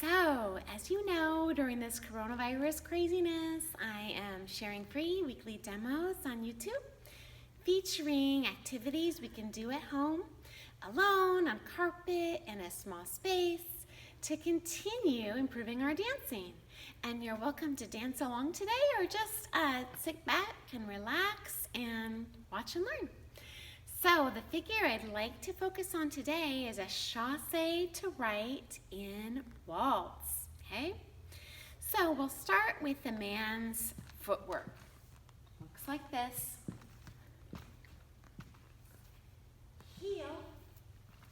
So, as you know, during this coronavirus craziness, I am sharing free weekly demos on YouTube featuring activities we can do at home, alone, on carpet, in a small space to continue improving our dancing. And you're welcome to dance along today or just sit back and relax and watch and learn. So the figure I'd like to focus on today is a chasse to right in waltz, okay? So we'll start with the man's footwork. Looks like this. Heel,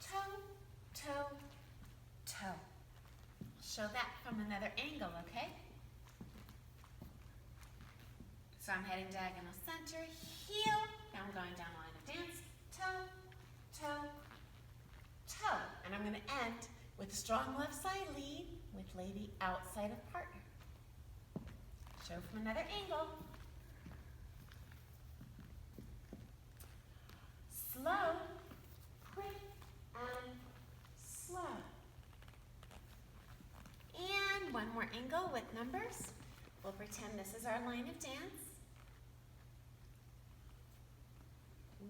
toe, toe, toe. Show that from another angle, okay? So I'm heading diagonal center, heel, now I'm going down line of dance, toe, toe, toe. And I'm going to end with a strong left side lead with lady outside of partner. Show from another angle. Slow, quick, and slow. And one more angle with numbers. We'll pretend this is our line of dance.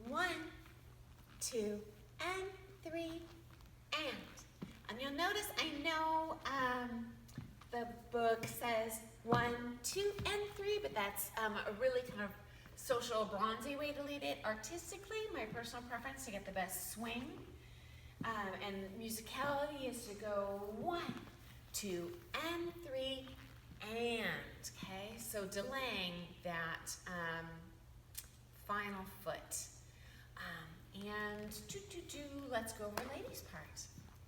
1, 2, and 3, and you'll notice I know the book says 1, 2, and 3, but that's a really kind of social bronzy way to lead it. Artistically, my personal preference to get the best swing and musicality is to go 1, 2, and 3, and, okay? So delaying that final foot. And let's go over ladies' part.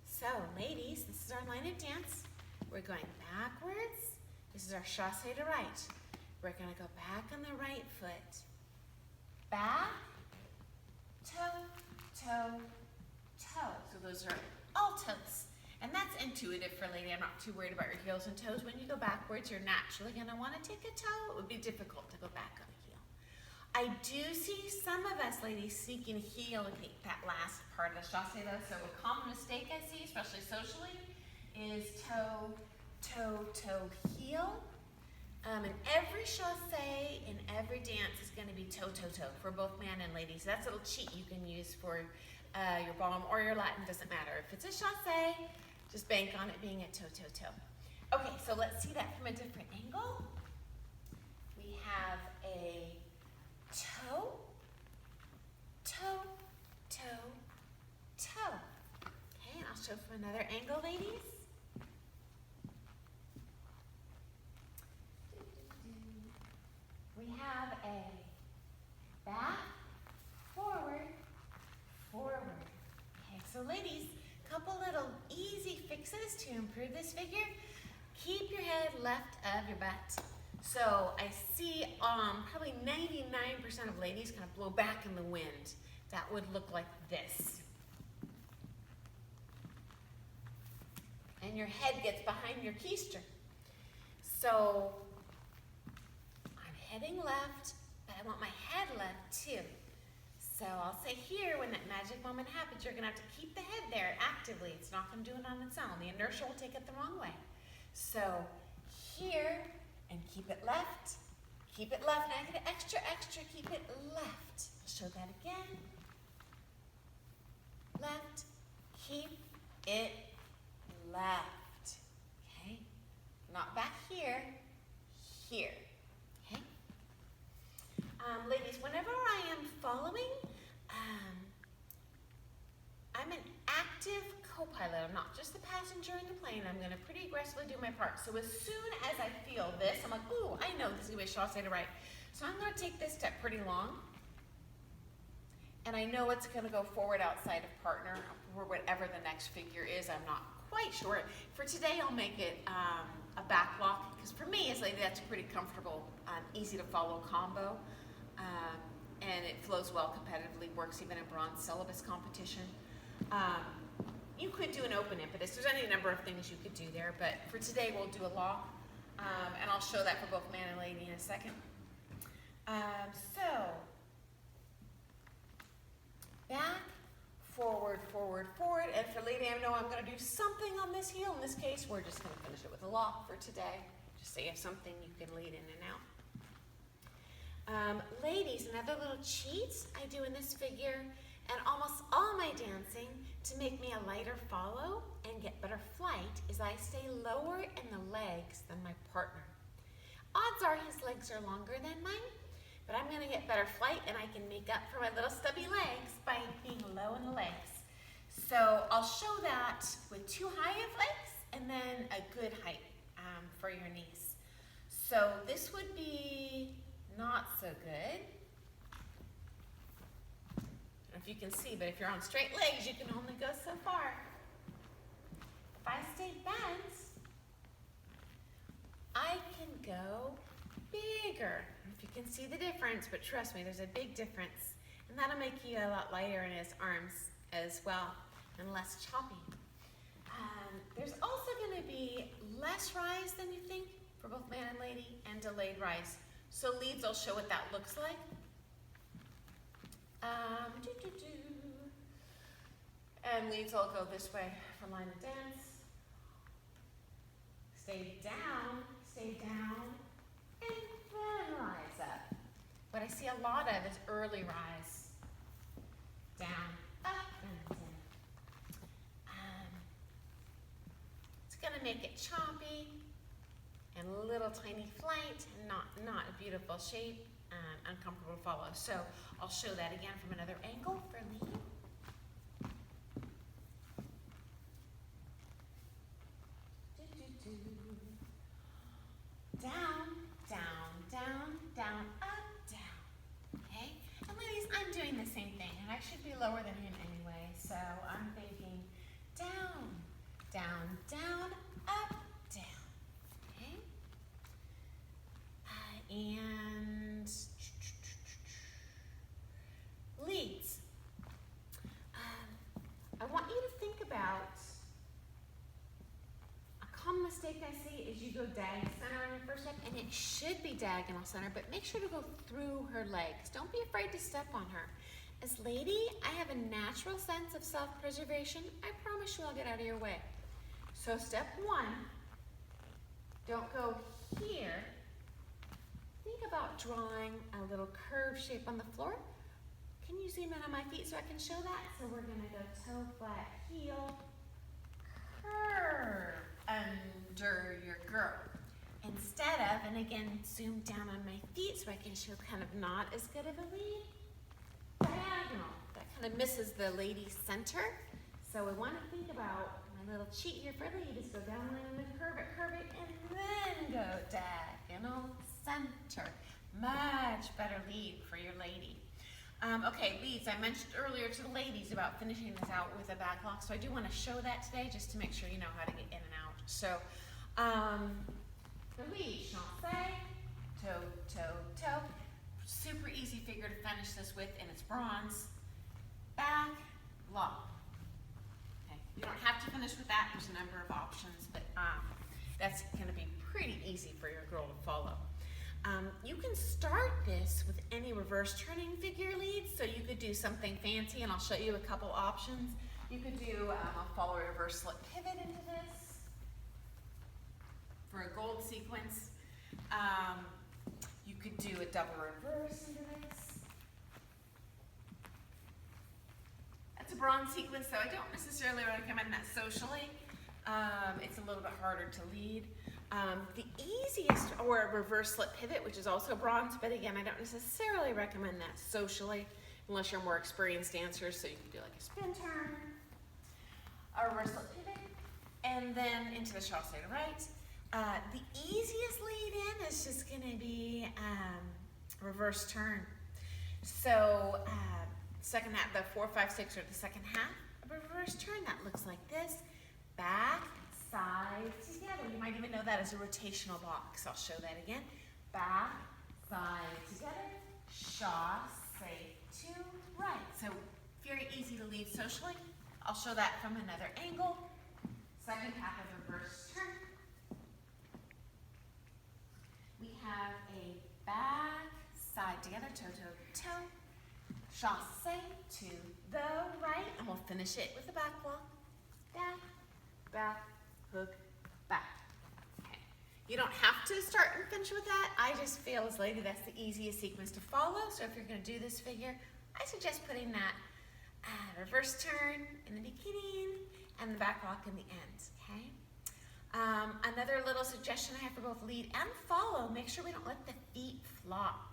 So ladies, this is our line of dance. We're going backwards. This is our chasse to right. We're gonna go back on the right foot. Back, toe, toe, toe. So those are all toes. And that's intuitive for lady. I'm not too worried about your heels and toes. When you go backwards, you're naturally gonna wanna take a toe. It would be difficult to go back on a heel. I do see some of us ladies sneaking heel and take that last part of the chasse though. So a common mistake I see, especially socially, is toe, toe, toe, heel. And every chasse in every dance is going to be toe, toe, toe for both man and lady. So that's a little cheat you can use for your ballroom or your Latin, doesn't matter. If it's a chasse, just bank on it being a toe, toe, toe. Okay, so let's see that from a different angle. We have a toe, toe, toe, toe. Okay, and I'll show from another angle, ladies. We have a back, forward, forward. Okay, so ladies, a couple little easy fixes to improve this figure. Keep your head left of your butt. So I see probably 99% of ladies kind of blow back in the wind. That would look like this. And your head gets behind your keister. So I'm heading left, but I want my head left too. So I'll say here, when that magic moment happens, you're gonna have to keep the head there actively. It's not gonna do it on its own. The inertia will take it the wrong way. So here, and keep it left, keep it left. Now I get extra, extra, keep it left. I'll show that again. Left, keep it left, okay? Not back here, here, okay? Ladies, whenever I am following, I'm an active co-pilot. I'm not just the passenger in the plane. I'm gonna pretty aggressively do my part. So as soon as I feel this, I'm like, ooh, I know this is gonna be a chasse to right. So I'm gonna take this step pretty long. And I know it's gonna go forward outside of partner or whatever the next figure is. I'm not quite sure. For today, I'll make it a back lock, because for me, as a lady, that's a pretty comfortable, easy to follow combo. And it flows well competitively, works even in bronze syllabus competition. You could do an open impetus. There's any number of things you could do there, but for today we'll do a lock, and I'll show that for both man and lady in a second. So, back, forward, forward, forward, forward. And for lady, I know I'm gonna do something on this heel. In this case, we're just gonna finish it with a lock for today. Just so you have something you can lead in and out. Ladies, another little cheat I do in this figure and almost all my dancing to make me a lighter follow and get better flight is I stay lower in the legs than my partner. Odds are his legs are longer than mine, but I'm gonna get better flight and I can make up for my little stubby legs by being low in the legs. So I'll show that with too high of legs and then a good height for your knees. So this would be not so good. I don't know if you can see, but if you're on straight legs, you can only go so far. If I stay bent, I can go bigger. I don't know if you can see the difference, but trust me, there's a big difference. And that'll make you a lot lighter in his arms as well, and less choppy. There's also gonna be less rise than you think for both man and lady, and delayed rise. So leads, I'll show what that looks like. And leads, I'll go this way for line of dance. Stay down, and then rise up. What I see a lot of is early rise. Down, up, and down. It's gonna make it choppy and a little tiny flight, and not a beautiful shape, uncomfortable to follow. So I'll show that again from another angle for lead. Down, down, down, down, up, down. Okay? And ladies, I'm doing the same thing, and I should be lower than him anyway, so I'm thinking down, down, down, up, down. Okay? And leads. I want you to think about a common mistake I see is you go diagonal center on your first step, and it should be diagonal center, but make sure to go through her legs. Don't be afraid to step on her. As lady, I have a natural sense of self-preservation. I promise you I'll get out of your way. So step one, don't go here. Think about drawing a little curved shape on the floor. Can you zoom in on my feet so I can show that? So we're gonna go toe, flat, heel, curve under your girl. Instead of, and again, zoom down on my feet so I can show kind of not as good of a lead, diagonal. That kind of misses the lady's center. So we wanna think about my little cheat here for lead is go down and then curve it, and then go diagonal center. Much better lead for your lady. Okay, leads, I mentioned earlier to the ladies about finishing this out with a back lock, so I do want to show that today just to make sure you know how to get in and out. So, the lead, chasse, toe, toe, toe. Super easy figure to finish this with, and it's bronze. Back, lock. Okay, you don't have to finish with that, there's a number of options, but that's going to be pretty easy for your girl to follow. You can start this with any reverse turning figure leads, so you could do something fancy, and I'll show you a couple options. You could do a follow reverse slip pivot into this for a gold sequence. You could do a double reverse into this. That's a bronze sequence, though I don't necessarily recommend that socially. It's a little bit harder to lead. The easiest, or a reverse slip pivot, which is also bronze, but again, I don't necessarily recommend that socially, unless you're more experienced dancers, so you can do like a spin turn, a reverse slip pivot, and then into the chasse to right. The easiest lead in is just gonna be reverse turn. So, second half, the 4, 5, 6, or the second half of a reverse turn, that looks like this. Back, side, together. You might even know that as a rotational box. I'll show that again. Back, side, together, chasse to right. So very easy to lead socially. I'll show that from another angle. Second half of reverse turn. We have a back, side together, toe, toe, toe, chasse to the right, and we'll finish finish it with the back block. Back, back, hook, back. Okay. You don't have to start and finish with that. I just feel as lady that's the easiest sequence to follow. So if you're going to do this figure, I suggest putting that reverse turn in the beginning and the back rock in the end. Okay. Another little suggestion I have for both lead and follow, make sure we don't let the feet flop.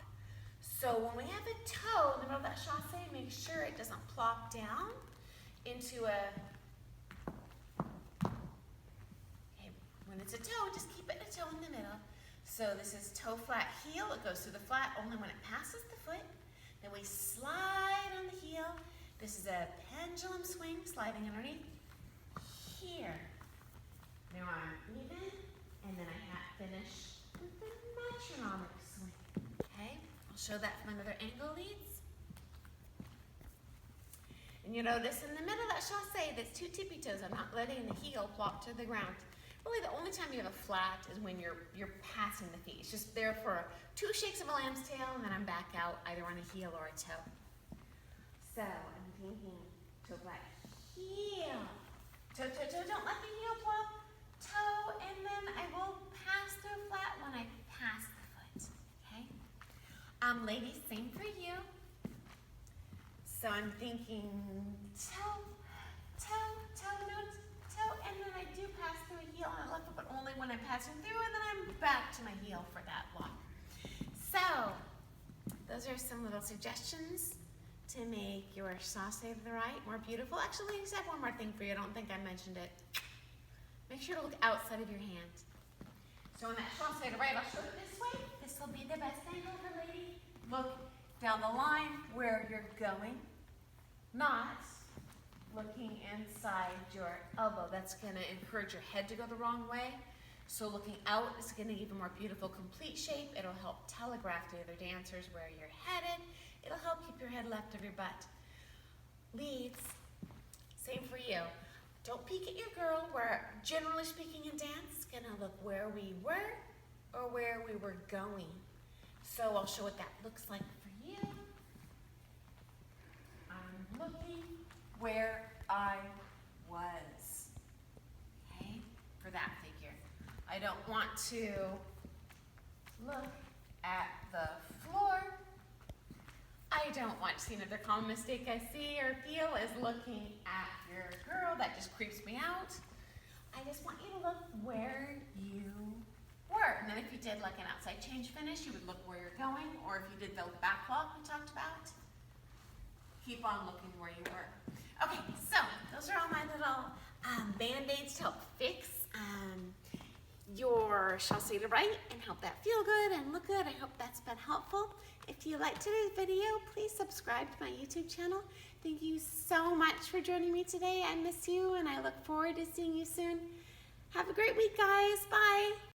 So when we have a toe in the middle of that chasse, make sure it doesn't plop down into a, okay, when it's a toe, just keep it a toe in the middle. So this is toe flat heel, it goes through the flat only when it passes the foot. Then we slide on the heel. This is a pendulum swing, sliding underneath here. Now I'm even, and then I finish with the metronomic swing. Okay, I'll show that from another angle, leads. And you notice in the middle of that chasse, there's two tippy toes. I'm not letting the heel plop to the ground. Really, the only time you have a flat is when you're passing the feet. It's just there for 2 shakes of a lamb's tail, and then I'm back out either on a heel or a toe. So I'm thinking toe flat heel, toe, toe, toe. Don't let the heel plop. Toe, and then I will pass through flat when I pass the foot. Okay. Ladies, same for you. So I'm thinking toe, toe, toe, no, toe, and then I do pass through a heel on the left foot, but only when I'm passing through, and then I'm back to my heel for that block. So those are some little suggestions to make your chasse to the right more beautiful. Actually, I just have one more thing for you. I don't think I mentioned it. Make sure to look outside of your hand. So on that chasse to the right, I'll show it this way. This will be the best angle for lady. Look down the line where you're going, not looking inside your elbow. That's going to encourage your head to go the wrong way. So looking out is going to give a more beautiful, complete shape. It'll help telegraph to the other dancers where you're headed. It'll help keep your head left of your butt. Leads, same for you. Don't peek at your girl. We're, generally speaking in dance, gonna look where we were or where we were going. So I'll show what that looks like for you. I'm looking where I was, okay, for that figure. I don't want to look at the floor. I don't want to see another common mistake I see or feel is looking at your girl. That just creeps me out. I just want you to look where you were. And then if you did like an outside change finish, you would look where you're going. Or if you did the back walk we talked about, keep on looking where you were. Okay, so those are all my little band-aids to help fix your chasse to right and help that feel good and look good. I hope that's been helpful. If you liked today's video, please subscribe to my YouTube channel. Thank you so much for joining me today. I miss you and I look forward to seeing you soon. Have a great week, guys. Bye.